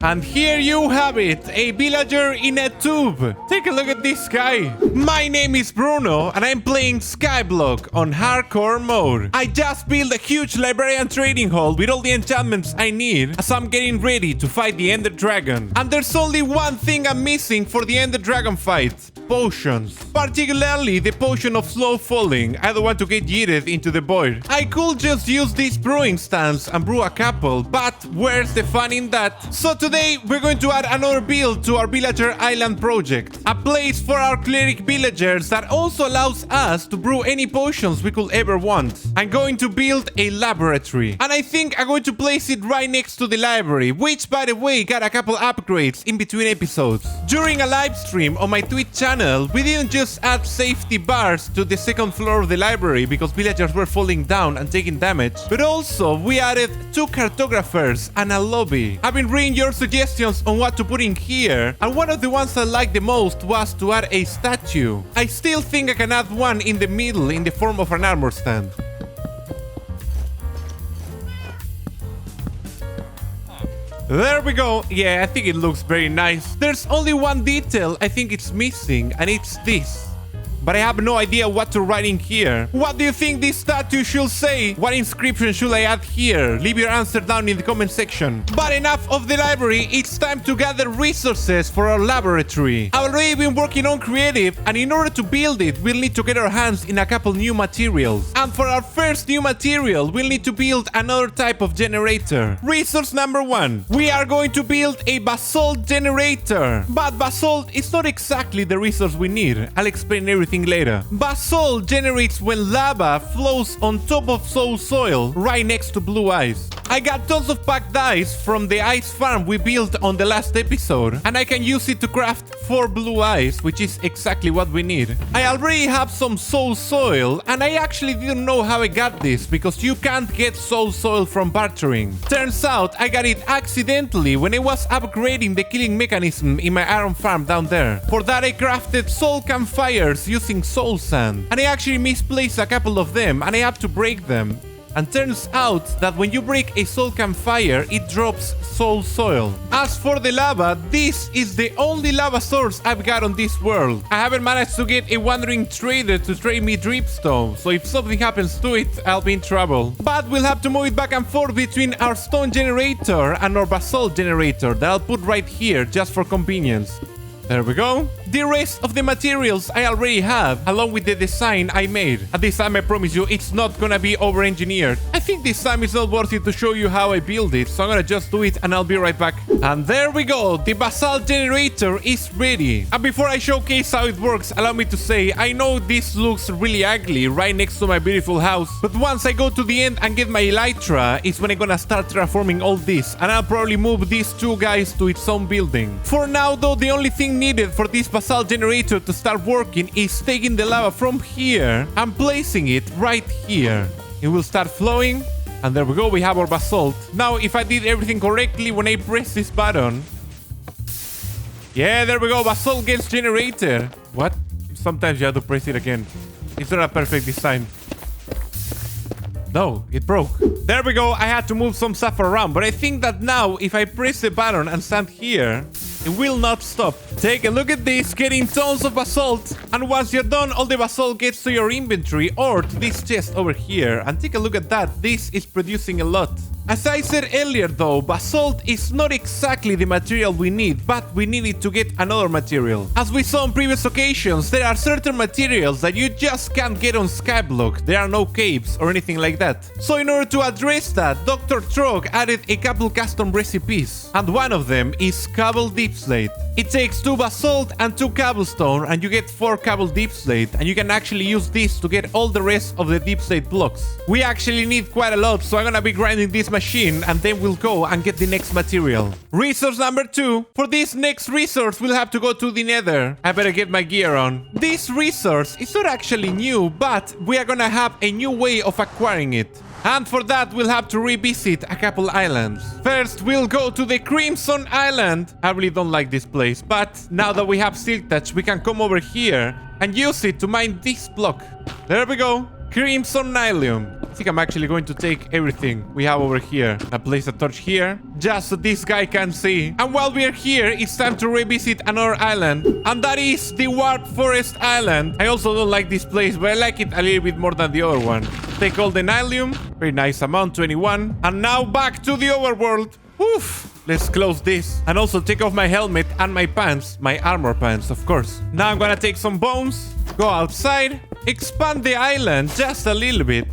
And here you have it, a villager in a tube. Take a look at this guy. My name is Bruno, and I'm playing Skyblock on hardcore mode. I just built a huge librarian trading hall with all the enchantments I need as I'm getting ready to fight the Ender Dragon. And there's only one thing I'm missing for the Ender Dragon fight. Potions. Particularly the potion of slow falling. I don't want to get yeeted into the void. I could just use this brewing stance and brew a couple, but where's the fun in that? So today we're going to add another build to our villager island project. A place for our cleric villagers that also allows us to brew any potions we could ever want. I'm going to build a laboratory. And I think I'm going to place it right next to the library, which by the way got a couple upgrades in between episodes. During a live stream on my Twitch channel, we didn't just add safety bars to the second floor of the library because villagers were falling down and taking damage, but also we added 2 cartographers and a lobby. I've been reading your suggestions on what to put in here, and one of the ones I liked the most was to add a statue. I still think I can add one in the middle in the form of an armor stand. There we go. Yeah, I think it looks very nice. There's only one detail I think it's missing, and it's this. But I have no idea what to write in here. What do you think this statue should say? What inscription should I add here? Leave your answer down in the comment section. But enough of the library, it's time to gather resources for our laboratory. I've already been working on creative, and in order to build it, we'll need to get our hands in a couple new materials. And for our first new material, we'll need to build another type of generator. Resource number 1. We are going to build a basalt generator. But basalt is not exactly the resource we need. I'll explain everything later. Basalt generates when lava flows on top of soil right next to blue ice. I got tons of packed ice from the ice farm we built on the last episode, and I can use it to craft 4 blue ice, which is exactly what we need. I already have some soil, and I actually didn't know how I got this because you can't get soil from bartering. Turns out I got it accidentally when I was upgrading the killing mechanism in my iron farm down there. For that I crafted soul campfires using soul sand, and I actually misplaced a couple of them and I had to break them. And turns out that when you break a soul campfire, it drops soil. As for the lava, this is the only lava source I've got on this world. I haven't managed to get a wandering trader to trade me dripstone, so if something happens to it, I'll be in trouble. But we'll have to move it back and forth between our stone generator and our basalt generator that I'll put right here just for convenience. There we go. The rest of the materials I already have, along with the design I made. At this time, I promise you, it's not gonna be over-engineered. I think this time it's not worth it to show you how I build it, so I'm gonna just do it and I'll be right back. And there we go, the basalt generator is ready. And before I showcase how it works, allow me to say, I know this looks really ugly right next to my beautiful house, but once I go to the end and get my elytra, it's when I'm gonna start terraforming all this, and I'll probably move these 2 guys to its own building. For now though, the only thing needed for this basalt generator to start working is taking the lava from here and placing it right here. It will start flowing, and there we go, we have our basalt. Now if I did everything correctly when I press this button, yeah, there we go, basalt gets generated. What? Sometimes you have to press it again. It's not a perfect design. No, it broke. There we go, I had to move some stuff around, but I think that now if I press the button and stand here, it will not stop. Take a look at this, getting tons of basalt. And once you're done, all the basalt gets to your inventory or to this chest over here. And take a look at that. This is producing a lot. As I said earlier though, basalt is not exactly the material we need, but we need it to get another material. As we saw on previous occasions, there are certain materials that you just can't get on Skyblock. There are no caves or anything like that. So in order to address that, Dr. Trog added a couple custom recipes, and one of them is cobble deepslate. It takes 2 basalt and 2 cobblestone, and you get 4 cobble deepslate, and you can actually use this to get all the rest of the deepslate blocks. We actually need quite a lot, so I'm gonna be grinding this machine, and then we'll go and get the next material. Resource number 2. For this next resource, we'll have to go to the Nether. I better get my gear on. This resource is not actually new, but we are gonna have a new way of acquiring it. And for that, we'll have to revisit a couple islands. First, we'll go to the Crimson Island. I really don't like this place, but now that we have Silk Touch, we can come over here and use it to mine this block. There we go. Crimson Nylium. I think I'm actually going to take everything we have over here. I place a torch here, just so this guy can see. And while we're here, it's time to revisit another island. And that is the Warp Forest Island. I also don't like this place, but I like it a little bit more than the other one. Take all the Nylium. Very nice amount, 21. And now back to the overworld. Oof. Let's close this. And also take off my helmet and my pants. My armor pants, of course. Now I'm gonna take some bones. Go outside. Expand the island just a little bit.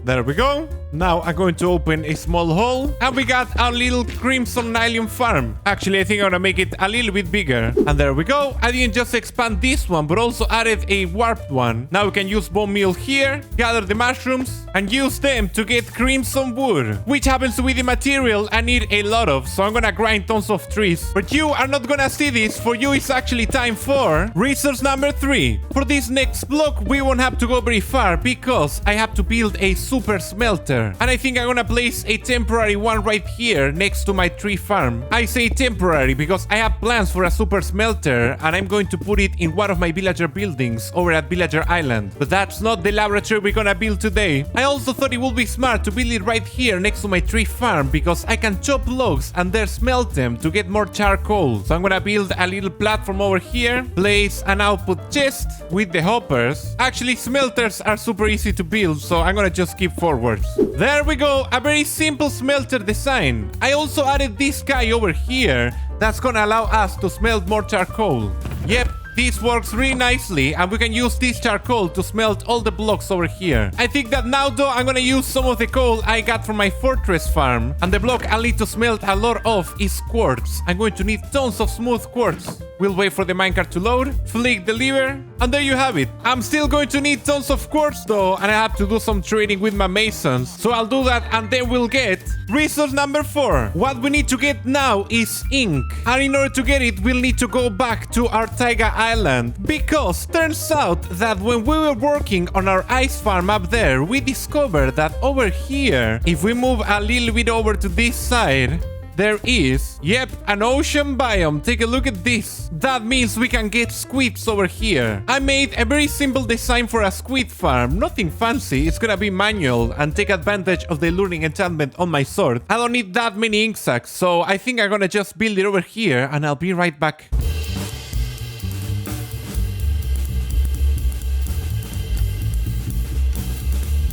There we go. Now I'm going to open a small hole. And we got our little Crimson Nylium farm. Actually, I think I'm gonna make it a little bit bigger. And there we go. I didn't just expand this one, but also added a warped one. Now we can use bone meal here, gather the mushrooms, and use them to get crimson wood, which happens to be the material I need a lot of. So I'm gonna grind tons of trees. But you are not gonna see this. For you, it's actually time for resource number 3. For this next block, we won't have to go very far because I have to build a super smelter. And I think I'm gonna place a temporary one right here next to my tree farm. I say temporary because I have plans for a super smelter and I'm going to put it in one of my villager buildings over at Villager Island. But that's not the laboratory we're gonna build today. I also thought it would be smart to build it right here next to my tree farm because I can chop logs and then smelt them to get more charcoal. So I'm gonna build a little platform over here, place an output chest with the hoppers. Actually, smelters are super easy to build, so I'm gonna just skip forwards. There we go, a very simple smelter design. I also added this guy over here that's gonna allow us to smelt more charcoal. Yep. This works really nicely and we can use this charcoal to smelt all the blocks over here. I think that now though I'm gonna use some of the coal I got from my fortress farm. And the block I'll need to smelt a lot of is quartz. I'm going to need tons of smooth quartz. We'll wait for the minecart to load, flick the lever, and there you have it. I'm still going to need tons of quartz though, and I have to do some trading with my masons. So I'll do that and then we'll get resource number 4. What we need to get now is ink. And in order to get it, we'll need to go back to our taiga island. Because turns out that when we were working on our ice farm up there, we discovered that over here, if we move a little bit over to this side, there is, yep, an ocean biome. Take a look at this. That means we can get squids over here. I made a very simple design for a squid farm. Nothing fancy. It's gonna be manual and take advantage of the luring enchantment on my sword. I don't need that many ink sacks, so I think I'm gonna just build it over here and I'll be right back.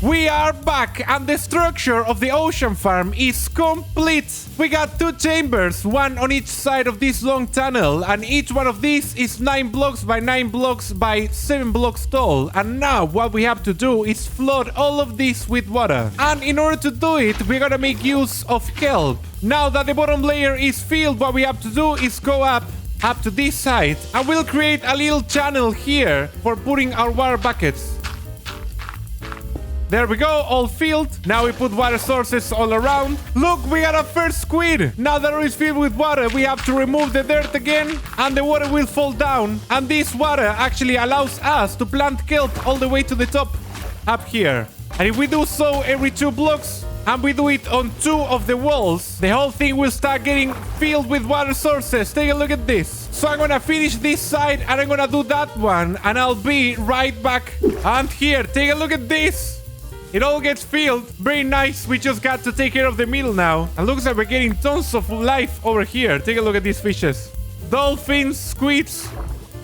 We are back and the structure of the ocean farm is complete. We got 2 chambers, one on each side of this long tunnel, and each one of these is 9 blocks by 9 blocks by 7 blocks tall. And now what we have to do is flood all of this with water. And in order to do it, we're gonna make use of kelp. Now that the bottom layer is filled, what we have to do is go up to this side and we'll create a little channel here for putting our water buckets. There we go, all filled. Now we put water sources all around. Look, we got a first squid. Now that it is filled with water, we have to remove the dirt again and the water will fall down. And this water actually allows us to plant kelp all the way to the top up here. And if we do so every 2 blocks and we do it on 2 of the walls, the whole thing will start getting filled with water sources. Take a look at this. So I'm gonna finish this side and I'm gonna do that one and I'll be right back. And here, take a look at this. It all gets filled. Very nice. We just got to take care of the middle now. And looks like we're getting tons of life over here. Take a look at these fishes. Dolphins, squids.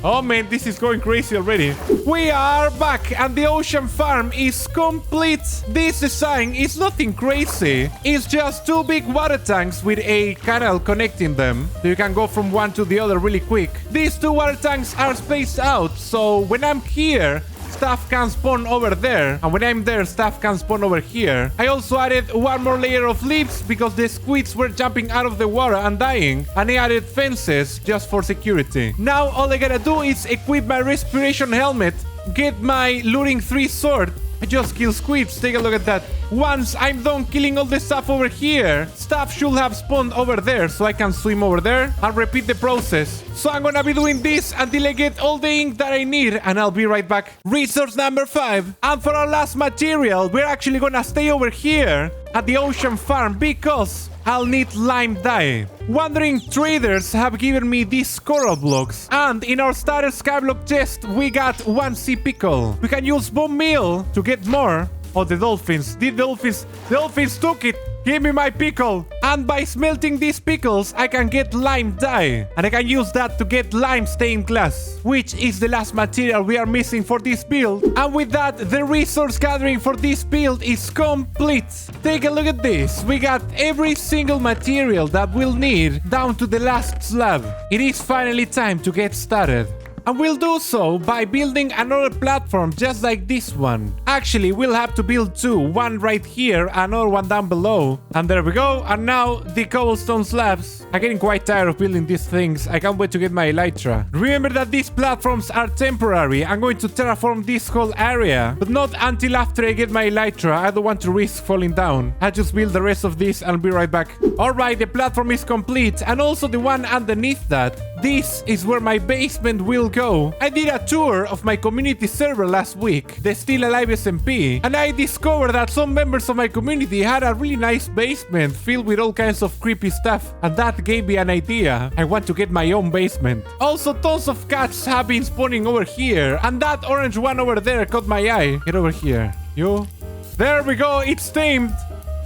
Oh man, this is going crazy already. We are back and the ocean farm is complete. This design is nothing crazy. It's just 2 big water tanks with a canal connecting them. So you can go from one to the other really quick. These 2 water tanks are spaced out. So when I'm here, stuff can spawn over there, and when I'm there, stuff can spawn over here. I also added 1 more layer of leaves because the squids were jumping out of the water and dying, and I added fences just for security. Now all I gotta do is equip my respiration helmet, get my luring 3 sword. I just kill squids. Take a look at that. Once I'm done killing all the stuff over here, stuff should have spawned over there, so I can swim over there and repeat the process. So I'm gonna be doing this until I get all the ink that I need, and I'll be right back. Resource number 5. And for our last material, we're actually gonna stay over here at the ocean farm because I'll need lime dye. Wandering traders have given me these coral blocks, and in our starter skyblock chest we got 1 sea pickle. We can use bone meal to get more. Oh, the dolphins. The dolphins took it. Give me my pickle. And by smelting these pickles, I can get lime dye. And I can use that to get lime stained glass, which is the last material we are missing for this build. And with that, the resource gathering for this build is complete. Take a look at this. We got every single material that we'll need down to the last slab. It is finally time to get started. And we'll do so by building another platform just like this one. Actually, we'll have to build 2. One right here, another one down below. And there we go. And now the cobblestone slabs. I'm getting quite tired of building these things. I can't wait to get my elytra. Remember that these platforms are temporary. I'm going to terraform this whole area, but not until after I get my elytra. I don't want to risk falling down. I'll just build the rest of this and I'll be right back. Alright, the platform is complete. And also the one underneath that. This is where my basement will go. I did a tour of my community server last week, the Still Alive SMP, and I discovered that some members of my community had a really nice basement filled with all kinds of creepy stuff, and that gave me an idea. I want to get my own basement. Also, tons of cats have been spawning over here, and that orange one over there caught my eye. Get over here. You. There we go, it's tamed.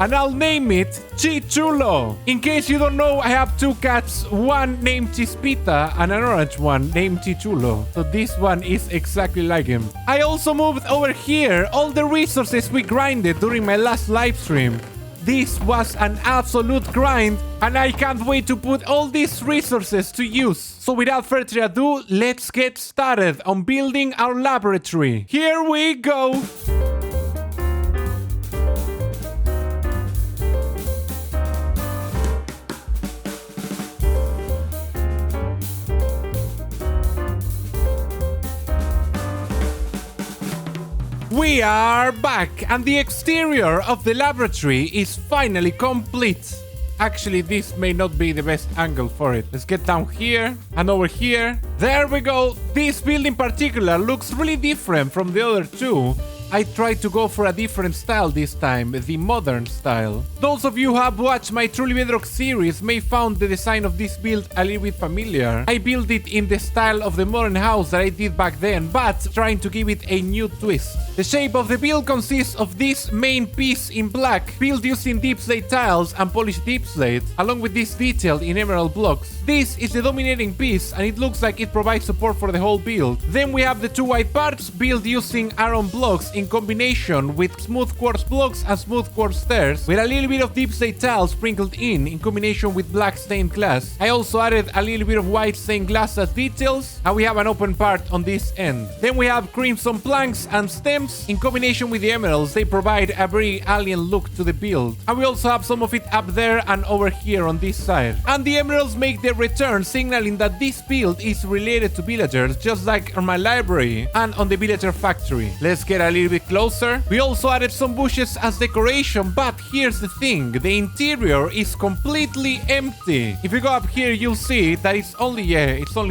And I'll name it Chichulo. In case you don't know, I have 2 cats, one named Chispita and an orange one named Chichulo. So this one is exactly like him. I also moved over here all the resources we grinded during my last live stream. This was an absolute grind, and I can't wait to put all these resources to use. So without further ado, let's get started on building our laboratory. Here we go. We are back, and the exterior of the laboratory is finally complete. Actually, this may not be the best angle for it. Let's get down here and over here. There we go. This build in particular looks really different from the other 2. I tried to go for a different style this time, the modern style. Those of you who have watched my Truly Bedrock series may found the design of this build a little bit familiar. I built it in the style of the modern house that I did back then, but trying to give it a new twist. The shape of the build consists of this main piece in black, built using deepslate tiles and polished deepslate, along with this detail in emerald blocks. This is the dominating piece, and it looks like it provides support for the whole build. Then we have the 2 white parts built using iron blocks in combination with smooth quartz blocks and smooth quartz stairs, with a little bit of deepslate tiles sprinkled in combination with black stained glass. I also added a little bit of white stained glass as details, and we have an open part on this end. Then we have crimson planks and stems in combination with the emeralds. They provide a very alien look to the build. And we also have some of it up there and over here on this side. And the emeralds make their return, signaling that this build is related to villagers, just like on my library and on the villager factory. Let's get a little bit closer. We also added some bushes as decoration, but here's the thing, the interior is completely empty. If you go up here, you'll see that it's only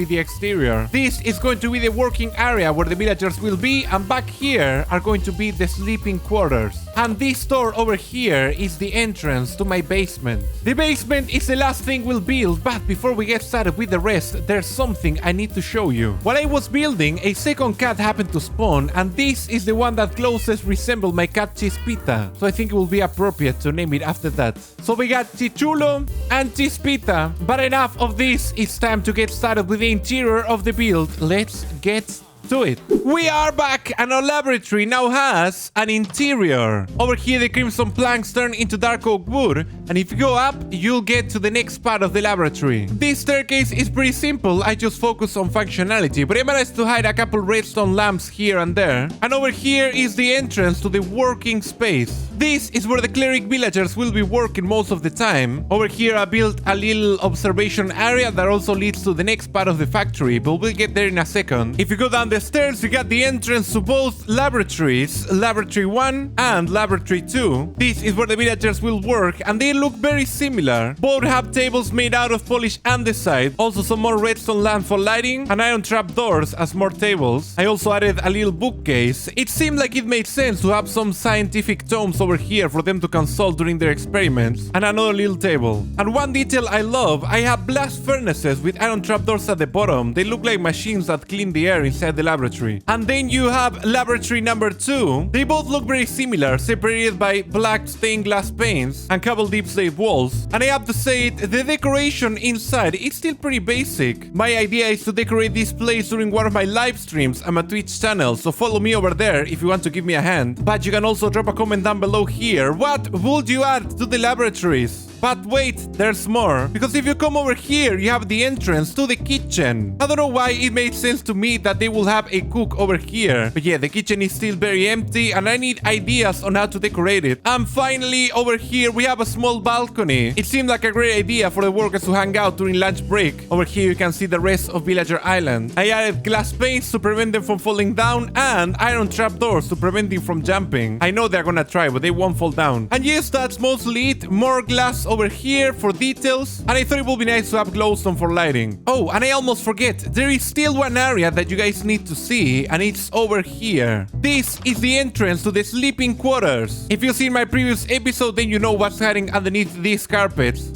the exterior. This is going to be the working area where the villagers will be, and back here are going to be the sleeping quarters. And this door over here is the entrance to my basement. The basement is the last thing we'll build, but before we get started with the rest, there's something I need to show you. While I was building, a second cat happened to spawn, and this is the one that closest resembles my cat Chispita. So I think it will be appropriate to name it after that. So we got Chichulo and Chispita. But enough of this, it's time to get started with the interior of the build. Let's get to it. We are back, and our laboratory now has an interior. Over here the crimson planks turn into dark oak wood, and if you go up, you'll get to the next part of the laboratory. This staircase is pretty simple. I just focus on functionality, but I managed to hide a couple redstone lamps here and there. And over here is the entrance to the working space. This is where the cleric villagers will be working most of the time. Over here I built a little observation area that also leads to the next part of the factory, but we'll get there in a second. If you go down the stairs, you got the entrance to to both laboratories, Laboratory 1 and Laboratory 2. This is where the villagers will work, and they look very similar. Both have tables made out of polished andesite, also some more redstone lamps for lighting, and iron trap doors as more tables. I also added a little bookcase. It seemed like it made sense to have some scientific tomes over here for them to consult during their experiments, and another little table. And one detail I love, I have blast furnaces with iron trapdoors at the bottom. They look like machines that clean the air inside the laboratory. And then you have laboratory number 2. They both look very similar, separated by black stained glass panes and couple deep slate walls. And I have to say it, the decoration inside is still pretty basic. My idea is to decorate this place during one of my live streams on my Twitch channel, so follow me over there if you want to give me a hand. But you can also drop a comment down below here. What would you add to the laboratories? But wait, there's more. Because if you come over here, you have the entrance to the kitchen. I don't know why it made sense to me that they will have a cook over here. But yeah, the kitchen is still very empty and I need ideas on how to decorate it. And finally, over here, we have a small balcony. It seemed like a great idea for the workers to hang out during lunch break. Over here, you can see the rest of Villager Island. I added glass panes to prevent them from falling down and iron trapdoors to prevent them from jumping. I know they're gonna try, but they won't fall down. And yes, that's mostly it. More glass over here for details, and I thought it would be nice to have glowstone for lighting. Oh, and I almost forget, there is still one area that you guys need to see, and it's over here. This is the entrance to the sleeping quarters. If you've seen my previous episode, then you know what's hiding underneath these carpets.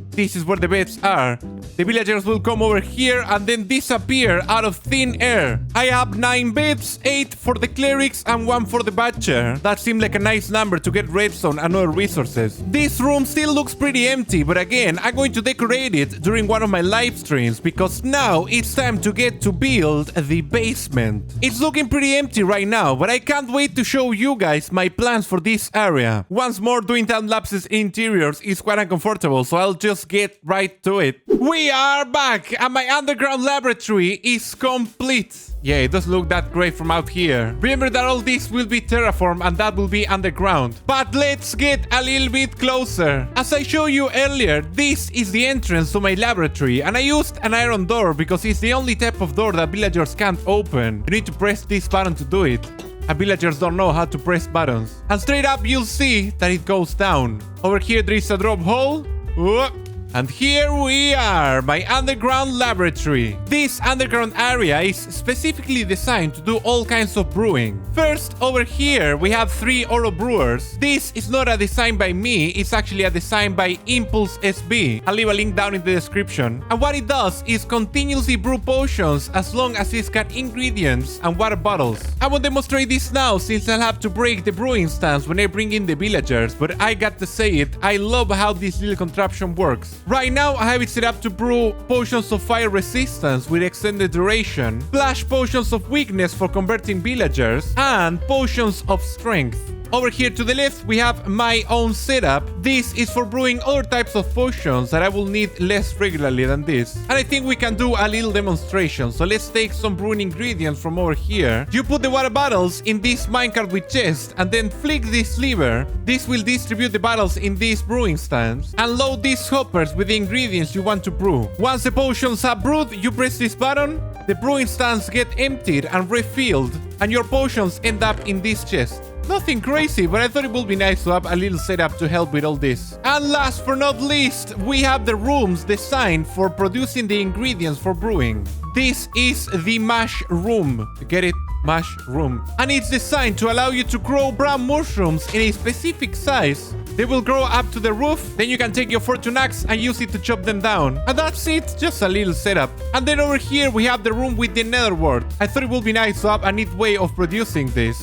This is where the beds are. The villagers will come over here and then disappear out of thin air. I have 9 beds, 8 for the clerics and 1 for the butcher. That seemed like a nice number to get redstone and other resources. This room still looks pretty empty, but again, I'm going to decorate it during one of my live streams because now it's time to get to build the basement. It's looking pretty empty right now, but I can't wait to show you guys my plans for this area. Once more, doing time lapses in interiors is quite uncomfortable, so I'll just get right to it. We are back and my underground laboratory is complete. Yeah, it doesn't look that great from out here. Remember that all this will be terraform and that will be underground. But let's get a little bit closer. As I showed you earlier, this is the entrance to my laboratory and I used an iron door because it's the only type of door that villagers can't open. You need to press this button to do it. And villagers don't know how to press buttons. And straight up you'll see that it goes down. Over here there is a drop hole. Whoop. And here we are, my underground laboratory. This underground area is specifically designed to do all kinds of brewing. First, over here, we have 3 auto-brewers. This is not a design by me, it's actually a design by Impulse SB. I'll leave a link down in the description. And what it does is continuously brew potions as long as it's got ingredients and water bottles. I won't demonstrate this now since I'll have to break the brewing stands when I bring in the villagers, but I got to say it, I love how this little contraption works. Right now, I have it set up to brew potions of fire resistance with extended duration, flash potions of weakness for converting villagers, and potions of strength. Over here to the left, we have my own setup. This is for brewing other types of potions that I will need less regularly than this. And I think we can do a little demonstration. So let's take some brewing ingredients from over here. You put the water bottles in this minecart with chest and then flick this lever. This will distribute the bottles in these brewing stands and load these hoppers with the ingredients you want to brew. Once the potions are brewed, you press this button. The brewing stands get emptied and refilled and your potions end up in this chest. Nothing crazy, but I thought it would be nice to have a little setup to help with all this. And last but not least, we have the rooms designed for producing the ingredients for brewing. This is the mash room. Get it? Mash room. And it's designed to allow you to grow brown mushrooms in a specific size. They will grow up to the roof, then you can take your fortune axe and use it to chop them down. And that's it, just a little setup. And then over here we have the room with the nether wart. I thought it would be nice to have a neat way of producing this.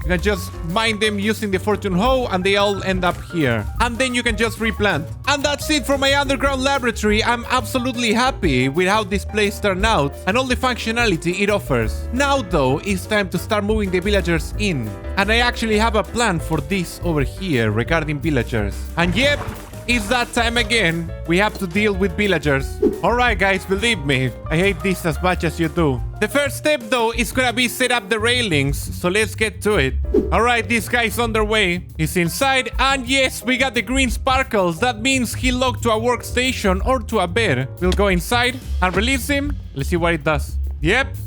You can just mine them using the fortune hoe and they all end up here. And then you can just replant. And that's it for my underground laboratory. I'm absolutely happy with how this place turned out and all the functionality it offers. Now though, it's time to start moving the villagers in. And I actually have a plan for this over here regarding villagers. And yep, it's that time again. We have to deal with villagers. Alright guys, believe me, I hate this as much as you do. The first step though is gonna be set up the railings, so let's get to it. Alright, this guy's on their way. He's inside, and yes, we got the green sparkles. That means he locked to a workstation or to a bed. We'll go inside and release him. Let's see what it does. Yep.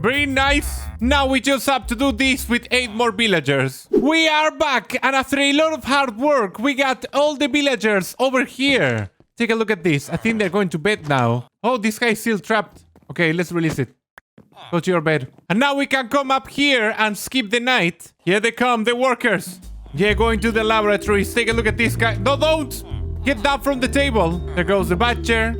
Very nice. Now we just have to do this with 8 more villagers. We are back, and after a lot of hard work, we got all the villagers over here. Take a look at this. I think they're going to bed now. Oh, this guy is still trapped. Okay, let's release it. Go to your bed. And now we can come up here and skip the night. Here they come, the workers. Yeah, going to the laboratories. Take a look at this guy. No, don't! Get down from the table. There goes the badger.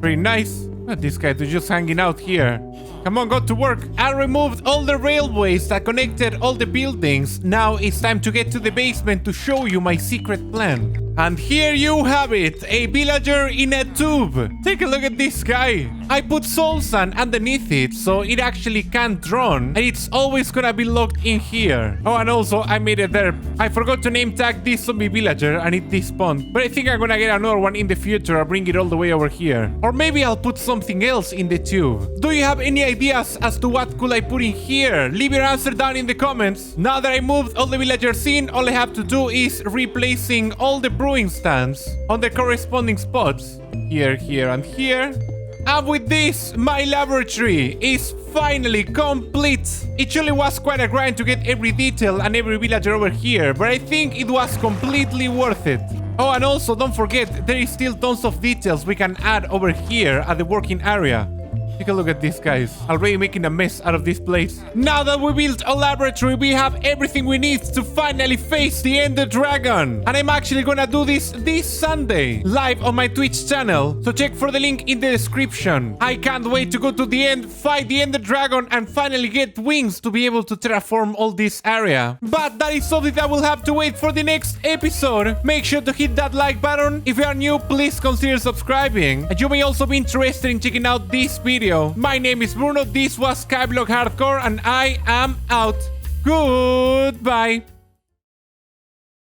Very nice. Look at this guy, they're just hanging out here. Come on, go to work. I removed all the railways that connected all the buildings. Now it's time to get to the basement to show you my secret plan. And here you have it, a villager in a tube. Take a look at this guy. I put soul sand underneath it so it actually can't drown, and it's always gonna be locked in here. Oh, and also I made a derp. I forgot to name tag this zombie villager and it despawned, but I think I'm gonna get another one in the future. I'll bring it all the way over here. Or maybe I'll put something else in the tube. Do you have any ideas as to what could I put in here? Leave your answer down in the comments. Now that I moved all the villagers in, all I have to do is replacing all the brewing stands on the corresponding spots. Here, here, and here. And with this, my laboratory is finally complete. It surely was quite a grind to get every detail and every villager over here, but I think it was completely worth it. Oh, and also don't forget, there is still tons of details we can add over here at the working area. Take a look at this, guys. Already making a mess out of this place. Now that we built a laboratory, we have everything we need to finally face the Ender Dragon. And I'm actually gonna do this Sunday, live on my Twitch channel. So check for the link in the description. I can't wait to go to the end, fight the Ender Dragon, and finally get wings to be able to terraform all this area. But that is something that will have to wait for the next episode. Make sure to hit that like button. If you are new, please consider subscribing. And you may also be interested in checking out this video. My name is Bruno, this was Skyblock Hardcore, and I am out. Goodbye.